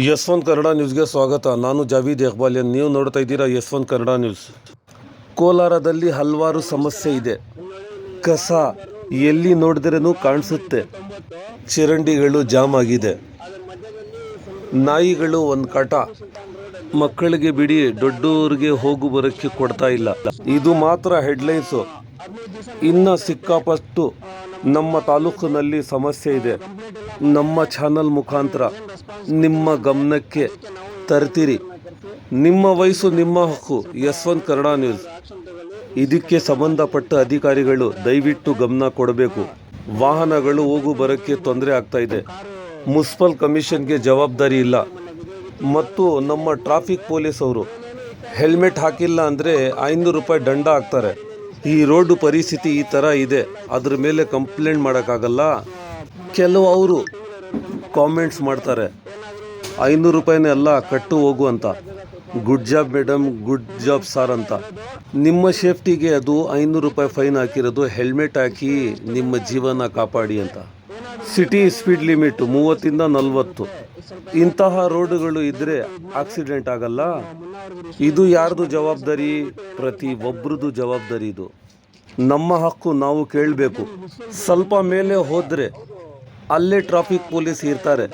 ಯಶವಂತ್ ಕನ್ನಡ ನ್ಯೂಸ್ಗೆ ಸ್ವಾಗತ. ನಾನು ಜಾವೀದ್ ಇಕ್ಬಾಲಿಯನ್. ನೀವು ನೋಡ್ತಾ ಇದ್ದೀರಾ ಯಶವಂತ್ ಕನ್ನಡ ನ್ಯೂಸ್. ಕೋಲಾರದಲ್ಲಿ ಹಲವಾರು ಸಮಸ್ಯೆ ಇದೆ. ಕಸ ಎಲ್ಲಿ ನೋಡಿದ್ರೂ ಕಾಣಿಸುತ್ತೆ. ಚರಂಡಿಗಳು ಜಾಮ್ ಆಗಿದೆ. ನಾಯಿಗಳು ಒಂದು ಕಾಟ. ಮಕ್ಕಳಿಗೆ ಬಿಡಿ, ದೊಡ್ಡವ್ರಿಗೆ ಹೋಗು ಬರೋಕ್ಕೆ ಕೊಡ್ತಾ ಇಲ್ಲ. ಇದು ಮಾತ್ರ ಹೆಡ್ಲೈನ್ಸು. ಇನ್ನು ಸಿಕ್ಕಾಪಟ್ಟು ನಮ್ಮ ತಾಲೂಕಿನಲ್ಲಿ ಸಮಸ್ಯೆ ಇದೆ. ನಮ್ಮ ಚಾನಲ್ ಮುಖಾಂತರ ನಿಮ್ಮ ಗಮನಕ್ಕೆ ತರ್ತೀರಿ. ನಿಮ್ಮ ವಯಸ್ಸು ನಿಮ್ಮ ಹಕ್ಕು. ಯಶವಂತ್ ಕನ್ನಡ ನ್ಯೂಸ್. ಇದಕ್ಕೆ ಸಂಬಂಧಪಟ್ಟ ಅಧಿಕಾರಿಗಳು ದಯವಿಟ್ಟು ಗಮನ ಕೊಡಬೇಕು. ವಾಹನಗಳು ಹೋಗು ಬರೋಕ್ಕೆ ತೊಂದರೆ ಆಗ್ತಾ ಇದೆ. ಮುನ್ಸಿಪಲ್ ಕಮಿಷನ್ಗೆ ಜವಾಬ್ದಾರಿ ಇಲ್ಲ. ಮತ್ತು ನಮ್ಮ ಟ್ರಾಫಿಕ್ ಪೊಲೀಸ್ ಅವರು ಹೆಲ್ಮೆಟ್ ಹಾಕಿಲ್ಲ ಅಂದರೆ 500 ರೂಪಾಯಿ ದಂಡ ಹಾಕ್ತಾರೆ. ಈ ರೋಡ್ ಪರಿಸ್ಥಿತಿ ಈ ಥರ ಇದೆ, ಅದ್ರ ಮೇಲೆ ಕಂಪ್ಲೇಂಟ್ ಮಾಡೋಕ್ಕಾಗಲ್ಲ. ಕೆಲವು ಅವರು ಕಾಮೆಂಟ್ಸ್ ಮಾಡ್ತಾರೆ, 500 ರೂಪಾಯಿನೇ ಅಲ್ಲ, ಕಟ್ಟು ಹೋಗು ಅಂತ. Good job madam, good job sir ಅಂತ. ನಿಮ್ಮ ಸೇಫ್ಟಿಗೆ ಅದು 500 ರೂಪಾಯಿ ಫೈನ್ ಹಾಕಿರೋದು. ಹೆಲ್ಮೆಟ್ ಹಾಕಿ ನಿಮ್ಮ ಜೀವನ ಕಾಪಾಡಿ ಅಂತ. ಸಿಟಿ ಸ್ಪೀಡ್ ಲಿಮಿಟ್ 30ಇಂದ 40. ಇಂತಹ ರೋಡುಗಳು ಇದ್ದರೆ ಆಕ್ಸಿಡೆಂಟ್ ಆಗಲ್ಲ. ಇದು ಯಾರ್ದು ಜವಾಬ್ದಾರಿ? ಪ್ರತಿ ಒಬ್ರದ್ದು ಜವಾಬ್ದಾರಿ ಇದು. ನಮ್ಮ ಹಕ್ಕು ನಾವು ಕೇಳಬೇಕು. ಸ್ವಲ್ಪ ಮೇಲೆ ಹೋದರೆ ಅಲ್ಲೇ ಟ್ರಾಫಿಕ್ ಪೊಲೀಸ್ ಇರ್ತಾರೆ.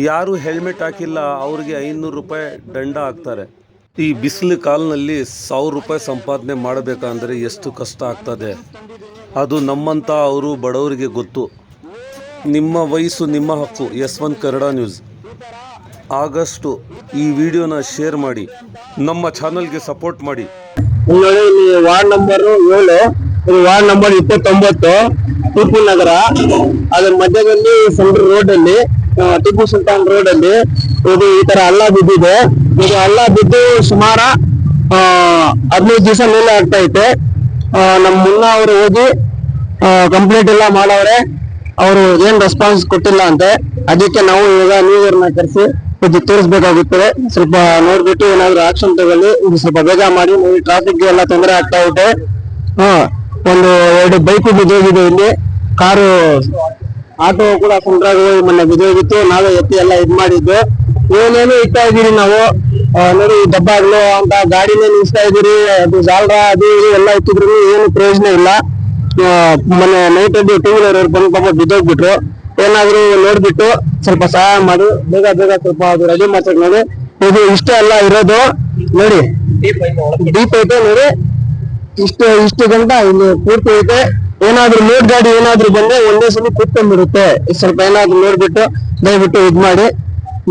ಯಾರು ಹೆಲ್ಮೆಟ್ ಹಾಕಿಲ್ಲ ಅವ್ರಿಗೆ 500 ರೂಪಾಯಿ ದಂಡ ಹಾಕ್ತಾರೆ. ಈ ಬಿಸಿಲು ಕಾಲಿನಲ್ಲಿ 1000 ರೂಪಾಯಿ ಸಂಪಾದನೆ ಮಾಡಬೇಕಂದ್ರೆ ಎಷ್ಟು ಕಷ್ಟ ಆಗ್ತದೆ. ಅದು ನಮ್ಮಂಥ ಅವರು ಬಡವರಿಗೆ ಗೊತ್ತು. ನಿಮ್ಮ ವಯಸ್ಸು ನಿಮ್ಮ ಹಕ್ಕು. ಯಶವಂತ್ ಕನ್ನಡ ನ್ಯೂಸ್. ಆದಷ್ಟು ಈ ವಿಡಿಯೋನ ಶೇರ್ ಮಾಡಿ, ನಮ್ಮ ಚಾನಲ್ಗೆ ಸಪೋರ್ಟ್ ಮಾಡಿ. Ward number 7, ward number 29, Tipu Nagar. ಅದರ ಮಧ್ಯದಲ್ಲಿ ಸೆಂಟ್ರಲ್ ರೋಡ್ ಅಲ್ಲಿ, ಟಿಪ್ಪು ಸುಲ್ತಾನ್ ರೋಡ್ ಅಲ್ಲಿ ಇದು ಈ ತರ ಹಳ್ಳ ಬಿದ್ದಿದೆ. ಇದು ಹಳ್ಳ ಬಿದ್ದು ಸುಮಾರು 15 ದಿವಸ ಮೇಲೆ ಆಗ್ತಾ ಐತೆ. ನಮ್ಮ ಮುನ್ನ ಅವರು ಹೋಗಿ ಕಂಪ್ಲೇಂಟ್ ಎಲ್ಲ ಮಾಡವ್ರೆ. ಅವರು ಏನ್ ರೆಸ್ಪಾನ್ಸ್ ಕೊಟ್ಟಿಲ್ಲ ಅಂತೆ. ಅದಕ್ಕೆ ನಾವು ಇವಾಗ ನ್ಯೂಸ್ನ ಕರೆಸಿ ಇದು ತೋರಿಸ್ಬೇಕಾಗುತ್ತದೆ. ಸ್ವಲ್ಪ ನೋಡ್ಬಿಟ್ಟು ಏನಾದ್ರು ಆಕ್ಷನ್ ತಗೊಳ್ಳಿ. ಇದು ಸ್ವಲ್ಪ ಬೇಗ ಮಾಡಿ. ಟ್ರಾಫಿಕ್ ಎಲ್ಲ ತೊಂದರೆ ಆಗ್ತಾ ಇದೆ. ಒಂದು 2 ಬೈಕು ಬಿದ್ದೋಗಿದೆ. ಇಲ್ಲಿ ಕಾರು, ಆಟೋ ಕೂಡ ಕುಂಡ್ರಾಗ ಹೋಗಿ ಮೊನ್ನೆ ಬಿದ್ದೋಗಿತ್ತು. ನಾವೇ ಎತ್ತಿ ಎಲ್ಲ ಇದ್ ಮಾಡಿದ್ದು. ಏನೇನು ಇಡ್ತಾ ಇದೀರಿ ನಾವು. ನೋಡಿ, ಡಬ್ಬಾಗ್ಲು ಅಂತ ಗಾಡಿನೇ ನಿಲ್ಸ್ತಾ ಇದೀರಿ. ಅದು ಜಾಲ್ರ ಅದು ಎಲ್ಲ ಇಟ್ಟಿದ್ರು ಏನು ಪ್ರಯೋಜನ ಇಲ್ಲ. ಮೊನ್ನೆ ನೈಟ್ ಅಲ್ಲಿ 2 ವೀಲರ್ ಅವ್ರು ಬಂದು ಪಾಪ ಬಿದ್ದೋಗ್ಬಿಟ್ರು. ಏನಾದ್ರು ನೋಡ್ಬಿಟ್ಟು ಸ್ವಲ್ಪ ಸಹಾಯ ಮಾಡಿ ಬೇಗ ಸ್ವಲ್ಪ ಅದು ರೆಡಿ ಮಾಡ್ಸಕ್ ನೋಡಿ. ಇದು ಇಷ್ಟೇ ಎಲ್ಲ ಇರೋದು. ನೋಡಿ, ಡೀಪ್ ಐತೆ ನೋಡಿ. ಇಷ್ಟು ಗಂಟ ಇಲ್ಲಿ ಪೂರ್ತಿ ಐತೆ. ಏನಾದ್ರು ಲೋಡ್ ಗಾಡಿ ಏನಾದ್ರು ಬಂದ್ರೆ ಒಂದೇ ಸಲ ಕೂತ್ಕೊಂಡ್ಬಿಡುತ್ತೆ. ಸ್ವಲ್ಪ ಏನಾದ್ರು ನೋಡ್ಬಿಟ್ಟು ದಯವಿಟ್ಟು ಇದ್ ಮಾಡಿ.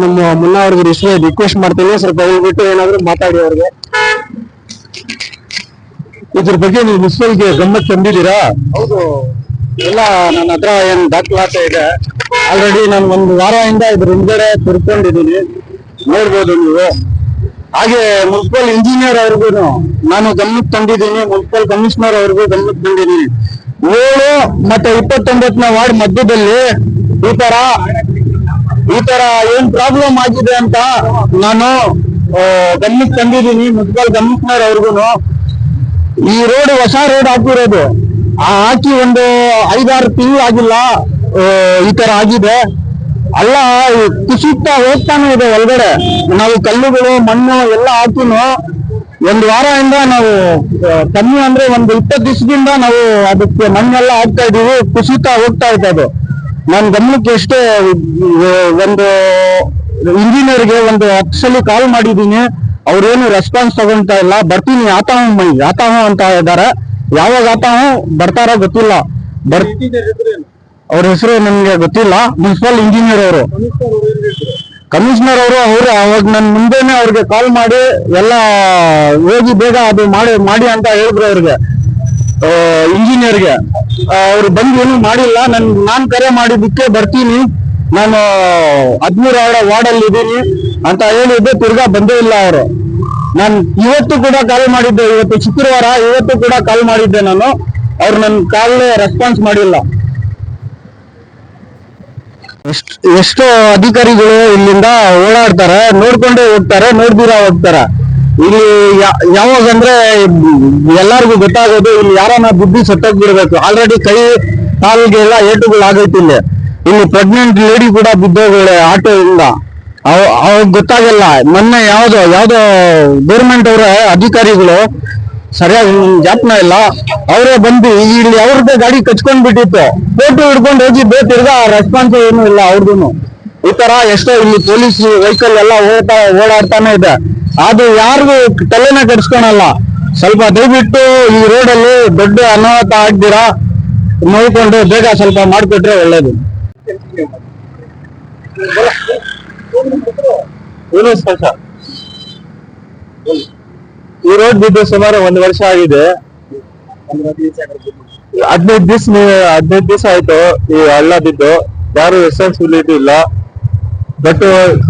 ನಮ್ಮ ಮುನ್ನ ಅವ್ರಿಗೆ ರಿಕ್ವೆಸ್ಟ್ ಮಾಡ್ತೀನಿ, ಸ್ವಲ್ಪ ಹೇಳ್ಬಿಟ್ಟು ಏನಾದ್ರು ಮಾತಾಡಿ ಅವ್ರಿಗೆ. ಇದ್ರ ಬಗ್ಗೆ ನೀವು ಮುನ್ಸಿಪಲ್ಗೆ ಗಮನಕ್ಕೆ ತಂದಿದ್ದೀರಾ? ಹೌದು, ಎಲ್ಲ ನನ್ನ ಹತ್ರ ಏನ್ ದಾಖಲಾತಿ ಇದೆ. ಆಲ್ರೆಡಿ ನಾನು 1 ವಾರದಿಂದ ಇದ್ರ ಹಿಂದ್ಗಡೆ ತಿರ್ಕೊಂಡಿದ್ದೀನಿ, ನೋಡ್ಬೋದು ನೀವು. ಹಾಗೆ ಮುನ್ಸಿಪಲ್ ಇಂಜಿನಿಯರ್ ಅವ್ರಿಗೂ ನಾನು ಗಮನಕ್ಕೆ ತಂದಿದ್ದೀನಿ. ಮುನ್ಸಿಪಲ್ ಕಮಿಷನರ್ ಅವ್ರಿಗೂ ಗಮನಕ್ಕೆ ತಂದಿದ್ದೀನಿ. 7 ಮತ್ತೆ 29ನೇ ವಾರ್ಡ್ ಮಧ್ಯದಲ್ಲಿ ಈ ತರ ಏನ್ ಪ್ರಾಬ್ಲಮ್ ಆಗಿದೆ ಅಂತ ನಾನು ಗಮನಕ್ಕೆ ತಂದಿದ್ದೀನಿ. ಮುನ್ಸಿಪಲ್ ಕಮಿಷನರ್ ಅವ್ರಿಗೂ ಈ ರೋಡ್ ಹೊಸ ರೋಡ್ ಹಾಕಿರೋದು, ಹಾಕಿ ಒಂದು 5-6 ತಿಂಗಳು ಆಗಿಲ್ಲ. ಈ ತರ ಆಗಿದೆ. ಅಲ್ಲ ಕುಸಿತಾ ಹೋಗ್ತಾನೆ ಇದೆ ಒಳಗಡೆ. ನಾವು ಕಲ್ಲುಗಳು ಮಣ್ಣು ಎಲ್ಲ ಹಾಕಿನೂ 1 ವಾರದಿಂದ ನಾವು ಕಮ್ಮಿ ಅಂದ್ರೆ ಒಂದು 20 ದಿವಸದಿಂದ ನಾವು ಅದಕ್ಕೆ ಮಣ್ಣೆಲ್ಲ ಹಾಕ್ತಾ ಇದೀವಿ. ಕುಸಿತಾ ಹೋಗ್ತಾ ಇದೆ ಅದು. ನನ್ನ ಗಮನಕ್ಕೆ ಎಷ್ಟೇ ಒಂದು ಇಂಜಿನಿಯರ್ಗೆ 10 ಸಲ ಕಾಲ್ ಮಾಡಿದ್ದೀನಿ. ಅವ್ರೇನು ರೆಸ್ಪಾನ್ಸ್ ತಗೊಂತಾ ಇಲ್ಲ. ಬರ್ತೀನಿ ಆತಾವು ಅಂತ ಇದ್ದಾರೆ. ಯಾವಾಗ ಆತಾವು ಬರ್ತಾರೋ ಗೊತ್ತಿಲ್ಲ. ಅವ್ರ ಹೆಸರು ನನ್ಗೆ ಗೊತ್ತಿಲ್ಲ. ಮುನ್ಸಿಪಲ್ ಇಂಜಿನಿಯರ್ ಅವರು, ಕಮಿಷನರ್ ಅವರು ಅವಾಗ ನನ್ ಮುಂದೆನೆ ಅವ್ರಿಗೆ ಕಾಲ್ ಮಾಡಿ ಎಲ್ಲ ಹೋಗಿ ಬೇಗ ಅದು ಮಾಡಿ ಅಂತ ಹೇಳಿದ್ರು ಅವ್ರಿಗೆ, ಇಂಜಿನಿಯರ್ಗೆ. ಅವ್ರು ಬಂದು ಏನು ಮಾಡಿಲ್ಲ. ನಾನ್ ಕರೆ ಮಾಡಿದ್ದಕ್ಕೆ ಬರ್ತೀನಿ, ನಾನು 13 ವಾರ್ಡ್ ಅಲ್ಲಿ ಇದ್ದೀನಿ ಅಂತ ಹೇಳಿದ್ದೆ. ತಿರ್ಗಾ ಬಂದೇ ಇಲ್ಲ ಅವರು. ನಾನು ಇವತ್ತು ಕೂಡ ಕಾಲ್ ಮಾಡಿದ್ದೆ. ಇವತ್ತು ಶುಕ್ರವಾರ, ಇವತ್ತು ಕೂಡ ಕಾಲ್ ಮಾಡಿದ್ದೆ ನಾನು. ಅವ್ರು ನನ್ನ ಕಾಲ್ ರೆಸ್ಪಾನ್ಸ್ ಮಾಡಿಲ್ಲ. ಎಷ್ಟೋ ಅಧಿಕಾರಿಗಳು ಇಲ್ಲಿಂದ ಓಡಾಡ್ತಾರೆ, ನೋಡ್ಕೊಂಡೇ ಹೋಗ್ತಾರೆ, ನೋಡ್ದಿರಾ ಹೋಗ್ತಾರೆ. ಇಲ್ಲಿ ಯಾವಾಗಂದ್ರೆ ಎಲ್ಲಾರ್ಗು ಗೊತ್ತಾಗೋದು ಇಲ್ಲಿ ಯಾರನ್ನ ಬುದ್ಧಿ ಸತ್ತೋಗ್ಬಿಡ್ಬೇಕು. ಆಲ್ರೆಡಿ ಕೈ ಕಾಲಿಗೆಲ್ಲ ಏಟುಗಳು ಆಗೈತಿ. ಇಲ್ಲಿ ಪ್ರೆಗ್ನೆಂಟ್ ಲೇಡಿ ಕೂಡ ಬಿದ್ದೋಗಳೆ ಆಟೋದಿಂದ. ಅವ್ ಗೊತ್ತಾಗಲ್ಲ. ಮೊನ್ನೆ ಯಾವ್ದೋ ಗೌರ್ಮೆಂಟ್ ಅವರ ಅಧಿಕಾರಿಗಳು ಸರಿಯಾಗಿ ಜ್ಞಾಪನ ಇಲ್ಲ, ಅವರೇ ಬಂದು ಇಲ್ಲಿ ಅವ್ರದ್ದೇ ಗಾಡಿ ಕಚ್ಕೊಂಡ್ ಬಿಟ್ಟಿತ್ತು, ಫೋಟೋ ಹಿಡ್ಕೊಂಡು ಹೋಗಿದ್ದು, ತಿರ್ಗಾ ರೆಸ್ಪಾನ್ಸ್ ಏನು ಇಲ್ಲ ಅವ್ರದ್ದು. ಈ ತರ ಎಷ್ಟೋ ಇಲ್ಲಿ ಪೊಲೀಸ್ ವೆಹಿಕಲ್ ಎಲ್ಲ ಓಡಾಡ್ತಾನೆ ಇದೆ, ಅದು ಯಾರಿಗೂ ತಲೆನ ಕೆಡ್ಸ್ಕೊಳಲ್ಲ. ಸ್ವಲ್ಪ ದಯವಿಟ್ಟು ಈ ರೋಡಲ್ಲಿ ದೊಡ್ಡ ಅನಾಹುತ ಆಗ್ದಿರಾ ನೋಡ್ಕೊಂಡು ಬೇಗ ಸ್ವಲ್ಪ ಮಾಡ್ಕೊಟ್ರೆ ಒಳ್ಳೇದು. ಈ ರೋಡ್ ಬಿದ್ದು ಸುಮಾರು 1 ವರ್ಷ ಆಗಿದೆ. 15 ದಿವಸ ಆಯ್ತು ಈ ಹಳ್ಳ ಬಿದ್ದು. ಯಾರು ರೆಸ್ಪಾನ್ಸಿಬಿಲಿಟಿ ಇಲ್ಲ. ಬಟ್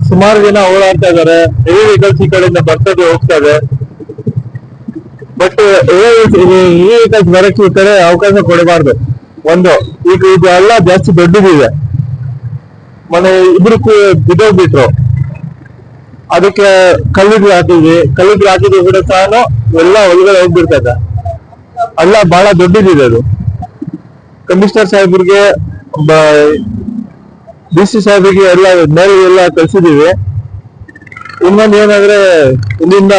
ಸುಮಾರು ಜನ ಓಡಾಡ್ತಾ ಇದಾರೆ. ಹೆವಿ ವೆಹಿಕಲ್ಸ್ ಈ ಕಡೆಯಿಂದ ಬರ್ತದೆ ಹೋಗ್ತದೆ. ಬಟ್ ಈ ವೆಹಿಕಲ್ಸ್ ಬರಕ್ಕೆ ಈ ಕಡೆ ಅವಕಾಶ ಕೊಡಬಾರ್ದು. ಒಂದು ಈಗ ಇದು ಹಳ್ಳ ಜಾಸ್ತಿ ದೊಡ್ಡದಿದೆ. ಮನೆ ಇಬ್ರು ಬಿದ್ದೋಗ್ಬಿಟ್ರು, ಅದಕ್ಕೆ ಕಲ್ಲಿಗೆ ಹಾಕಿದ್ವಿ ಕೂಡ ಸಹ ಎಲ್ಲ ಒಳಗಡೆ ಹೋಗ್ಬಿಡ್ತದೆ. ಹಳ್ಳ ಬಹಳ ದೊಡ್ಡದಿದೆ. ಅದು ಕಮಿಷನರ್ ಸಾಹೇಬ್ರಿಗೆ, DC ಸಾಹೇಬ್ರಿಗೆ ಎಲ್ಲ ಕಳ್ಸಿದೀವಿ. ಇನ್ನೊಂದು ಏನಂದ್ರೆ ಇಲ್ಲಿಂದ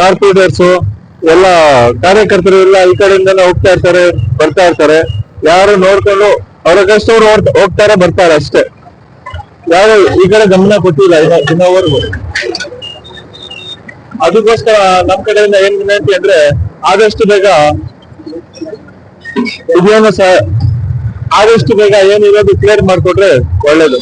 ಕಾರ್ಪೊರೇಟರ್ಸು ಎಲ್ಲ ಕಾರ್ಯಕರ್ತರು ಎಲ್ಲ ಈ ಕಡೆಯಿಂದನೇ ಹೋಗ್ತಾ ಇರ್ತಾರೆ, ಬರ್ತಾ ಇರ್ತಾರೆ. ಯಾರು ನೋಡ್ಕೊಂಡು ಅವ್ರ ಕಷ್ಟವ್ರು ಹೋಗ್ತಾರೆ ಬರ್ತಾರೆ ಅಷ್ಟೇ. ಯಾರು ಈ ಕಡೆ ಗಮನ ಕೊಟ್ಟಿಲ್ಲ ಇನ್ನವರೆಗೂ. ಅದಕ್ಕೋಸ್ಕರ ನಮ್ ಕಡೆಯಿಂದ ಏನ್ ವಿನಂತಿ ಅಂದ್ರೆ ಆದಷ್ಟು ಬೇಗ ಇದೇನು ಆದಷ್ಟು ಬೇಗ ಏನಿರೋದು ಕ್ಲಿಯರ್ ಮಾಡ್ಕೊಟ್ರೆ ಒಳ್ಳೇದು.